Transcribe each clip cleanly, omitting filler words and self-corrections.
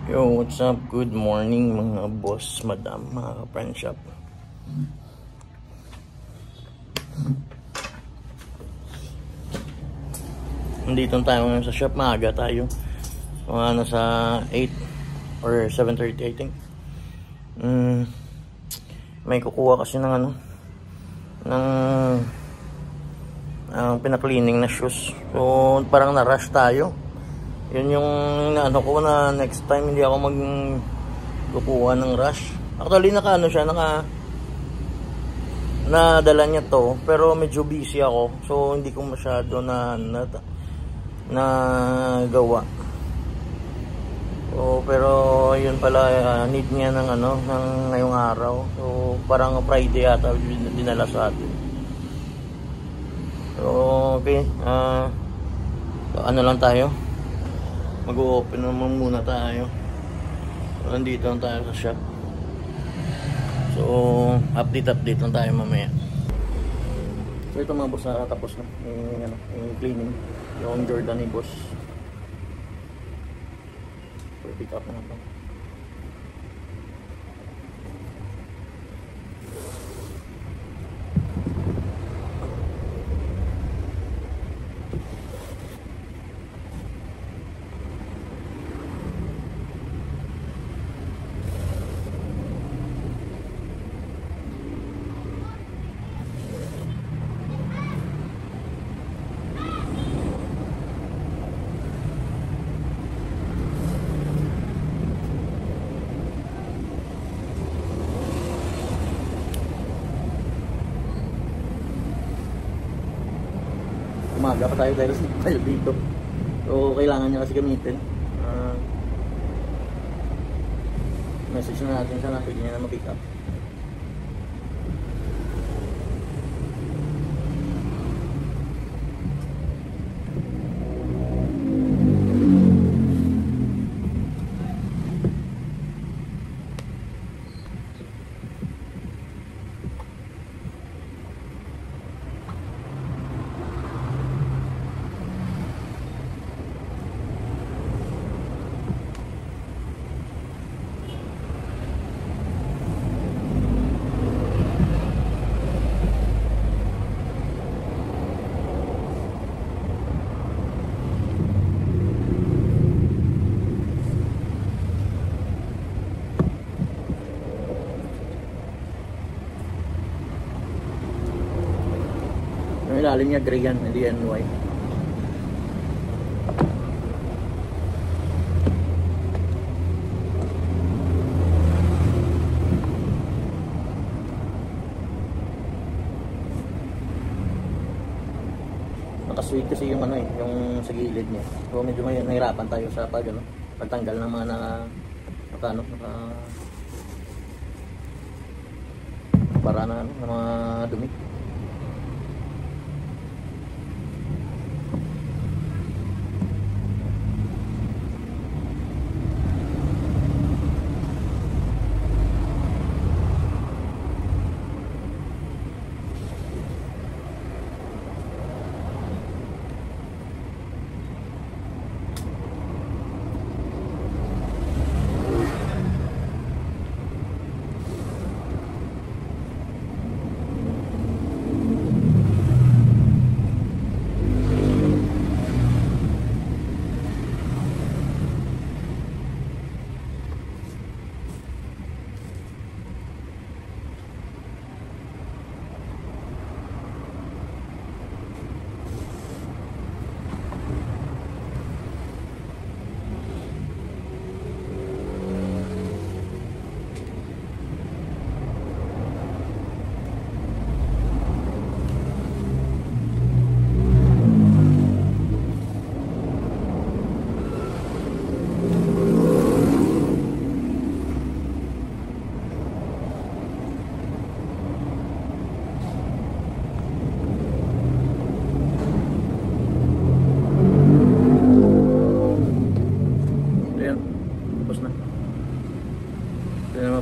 Yo, what's up? Good morning mga boss, madam, mga friend shop. Nandito tayo ngayon sa shop, maaga tayo. Mga nasa 8 or 7:30 I think. May kukuha kasi ng pinaklining na shoes. So parang na-rush tayo. Yun yung ko na next time hindi ako kukuha ng rush. Actually siya, nadala niya to, pero medyo busy ako. So hindi ko masyado na gawa. So pero yun pala, need niya ng ngayong araw. So parang Friday yata dinala sa atin. So okay, lang tayo. Mag-open naman muna tayo. Nandito lang tayo sa shop. So, update lang tayo mamaya. So, ito mga boss, nakatapos na. Yung cleaning. Yung Jordan ni boss. So, pick up na ito. Umaga pa tayo dahil tayo dito. So kailangan niya kasi gamitin. Message na natin siya na pwede niya na ma-pick up. Yung ilalim niya gray yan, hindi yan white. Nakasweet kasi yung yung sa gilid niya. So medyo may nahirapan tayo sa pagtanggal ng mga para na mga dumi.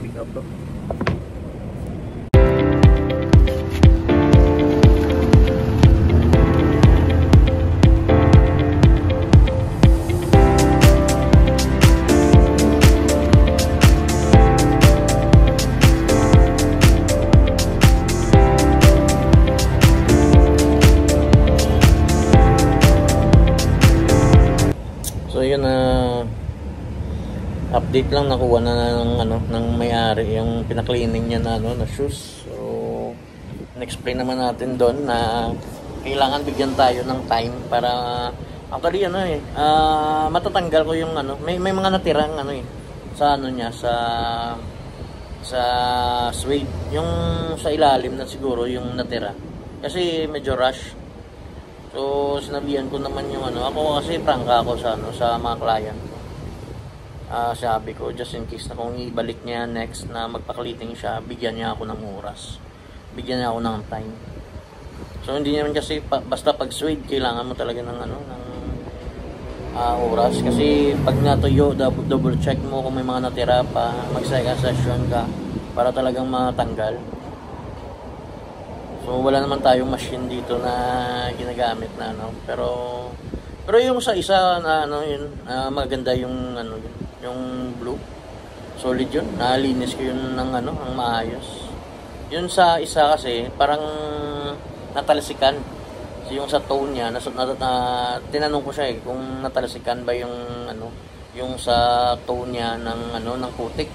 Pick up to. update lang, nakuha na ng ano ng may-ari yung pinakleaning niya na ano na shoes. So in-explain naman natin doon na kailangan bigyan tayo ng time para actually ano matatanggal ko yung ano may mga natirang ano sa ano niya sa suede yung sa ilalim na siguro yung natira kasi medyo rush. So sinabihan ko naman yung ano ako kasi prangka ako sa ano sa mga client. Sabi ko just in case na kung ibalik niya next na magpa-cleaning siya, bigyan niya ako ng oras, bigyan niya ako ng time. So hindi naman kasi basta pag suede kailangan mo talaga ng ano ng oras kasi pag natuyo double check mo kung may mga natira pa, mag second session ka para talagang matanggal. So wala naman tayong machine dito na ginagamit na ano pero yung sa isa na ano yun maganda yung ano yung blue solid yun, nalinis ko yun ng ano ng maayos. Yun sa isa kasi parang natalsikan yung sa tone niya tinanong ko siya kung natalsikan ba yung ano yung sa tone niya ng ano ng putik.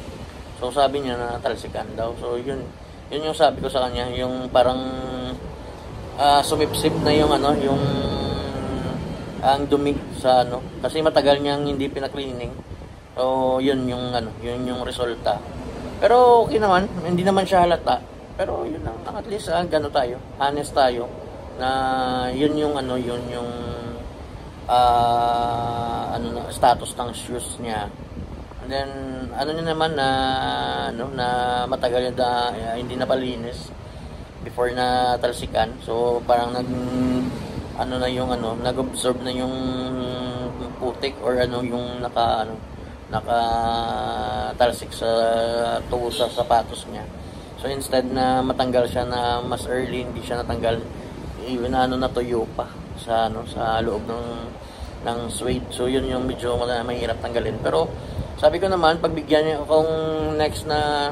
So sabi niya na natalsikan daw. So yun yung sabi ko sa kanya yung parang sumipsip na yung ano yung ang dumi sa ano kasi matagal niyang hindi pinakleaning. So yun yung ano yun yung resulta. Pero okay naman, hindi naman siya halata. Pero yun lang, at least gano tayo, honest tayo na yun yung ano yun yung ano na status ng shoes niya. And then ano niya naman na ano na matagal na hindi napalinis before na talsikan. So parang ano na yung ano nag-absorb na yung putik or ano yung naka-talsik sa tubo sa sapatos niya. So instead na matanggal siya na mas early, hindi siya natanggal, even ano natuyo pa sa ano sa loob ng suede. So yun yung medyo mahirap tanggalin. Pero sabi ko naman pagbigyan niya kung next na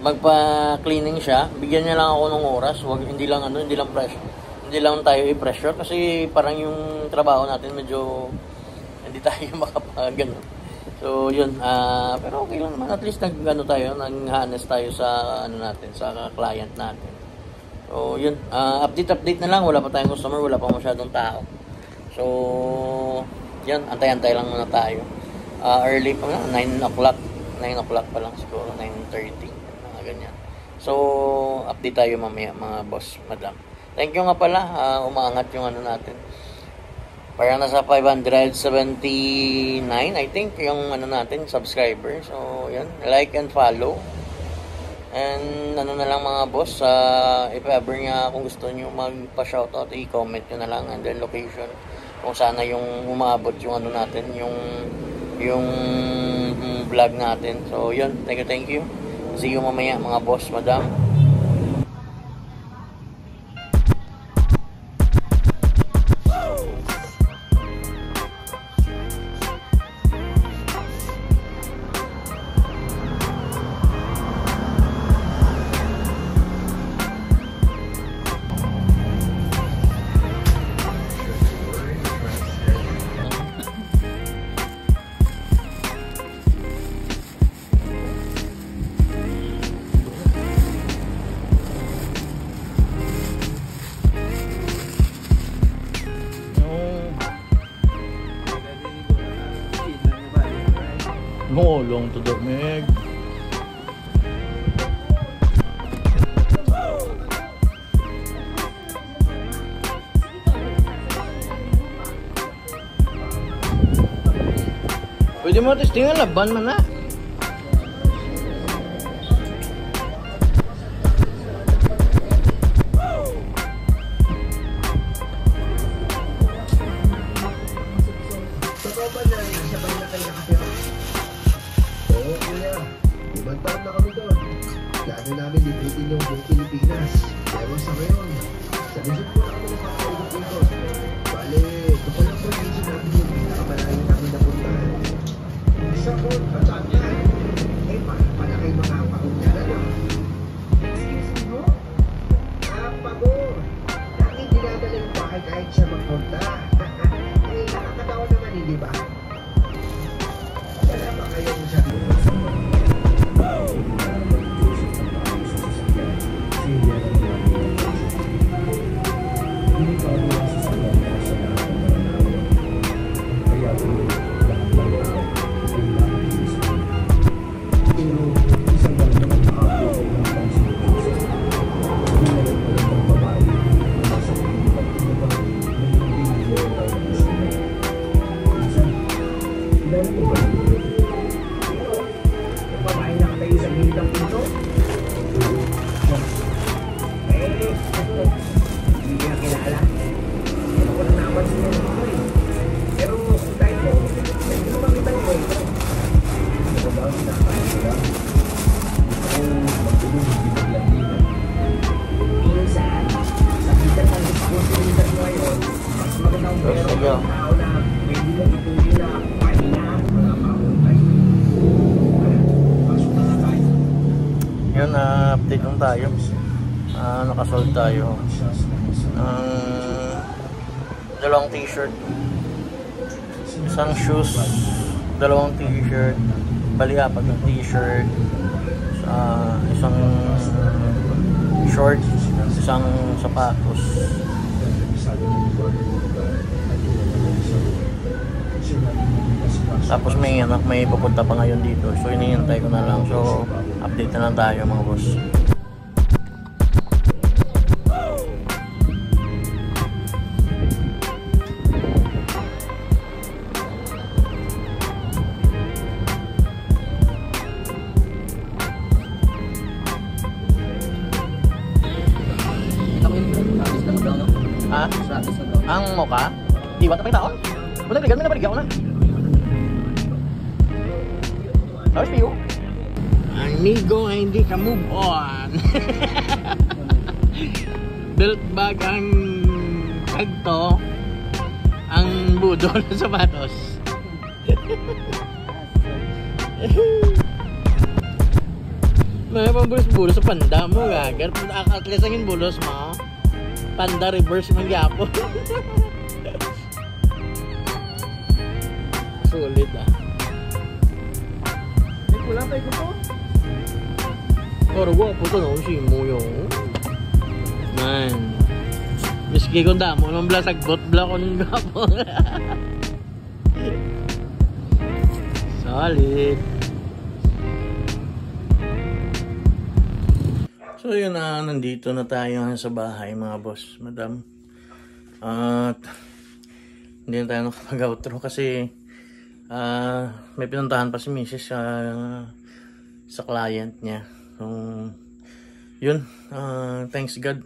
magpa-cleaning siya, bigyan niya lang ako ng oras, hindi lang pressure. Hindi lang tayo i-pressure kasi parang yung trabaho natin medyo hindi tayo makapagano. So yun, pero okay lang naman, at least nag-honest tayo sa ano natin, sa client natin. So yun, update na lang, wala pa tayong customer, wala pa masyadong tao. So yun, antay-antay lang muna tayo. Early pa nga, 9 o'clock pa lang siguro, 9:30, mga ganyan. So update tayo mamaya mga boss, madam. Thank you nga pala, umaangat yung ano natin. Parang nasa 579 I think yung ano natin subscriber. So yan, like and follow. And ano na lang mga boss, if ever nga kung gusto niyo magpa-shoutout, i-comment niyo na lang and then location kung sana yung umaabot yung ano natin, yung vlog natin. So yun, thank you. See you mamaya mga boss, madam. Ngolong to the meg. Pwede mo testing ang laban man na. Ibang taon na kami doon. Plano namin libutin yung buong Pilipinas. Pero sa ngayon, sa Luzon po na kami nakakaligot-ligot. Bale, ito pa lang po yung Luzon namin yung pinakamalayo namin napuntahan. Isa po, Batangan. Pala kayo mga pagungyan, ano? Excuse me mo? Pagod. Laging dinadala yung bahay kahit siya magpunta. Nakakatawa naman, hindi ba? Salamat. Babae na kayo sa gilid ng pinto. Hindi niya kilala. Ano ko na naman siya dito eh. Pero kahit mo, hindi mo makita niyo ito. Ano ba ang sinakain ko lang? Magtulong hindi maglandinan. Minsan, nakita ng responsibilidad mo ngayon, mas magandang pero ang tao na hindi mo ituloy na pahinga, wala pa akong tayo. Pasok na tayo. Yun, update lang tayo. Nakasold tayo ng dalawang t-shirt, isang shoes, dalawang t-shirt, bali apat na t-shirt, isang shorts, isang sapatos. Tapos may pupunta pa ngayon dito, so hinihintay ko na lang. So update na lang tayo mga boss. Ha? Ang mocha? Iwat na taon? Wala ligan, may nabaligyan ko na. How's you? Amigo, hindi ka move on. Belt bag ang tagto, ang budol ng sapatos. May pambulos-bulos sa panda mo, gagar. At least ang bulos mo. Panda reverse man gyapon. Sulit ah. Wala tayo ko. Pero guwapo to no, si mo yung man. Miski kung damo nung blasag bot bla kung gapo. Solid. So yun na, nandito na tayo sa bahay mga boss, madam. At hindi na tayo nakapag-outro kasi may pinuntahan pa si Mrs. Sa client niya. So yun, thanks God,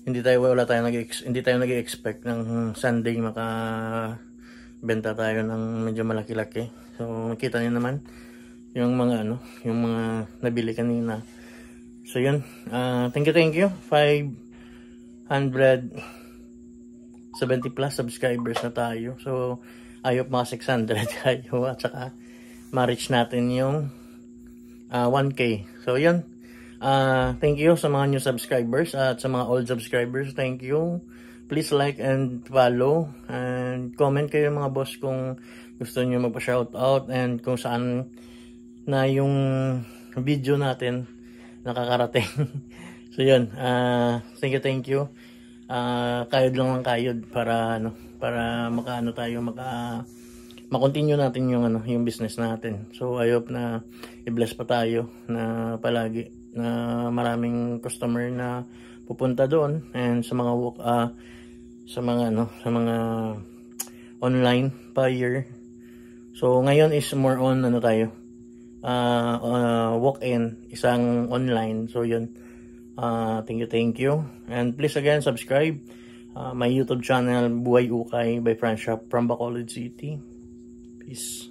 hindi tayo nag-expect ng Sunday makabenta tayo ng medyo malaki-laki. So makita niyo naman yung mga yung mga nabili kanina. So yun, thank you 570 plus subscribers na tayo. So ayop mga 600 tayo at saka ma-reach natin yung 1K. So yun, thank you sa mga new subscribers at sa mga old subscribers, thank you. Please like and follow and comment kayo mga boss kung gusto niyo magpa-shoutout and kung saan na yung video natin nakakarating. So yun, thank you. Kayod lang ng kayod para ma-continue natin yung business natin. So I hope na i-bless pa tayo na palagi na maraming customer na pupunta doon and sa mga online buyer. So ngayon is more on walk-in, isang online. So yun, thank you and please again subscribe my YouTube channel Buhay Ukay by Franz Shop from Bacolod City. Peace.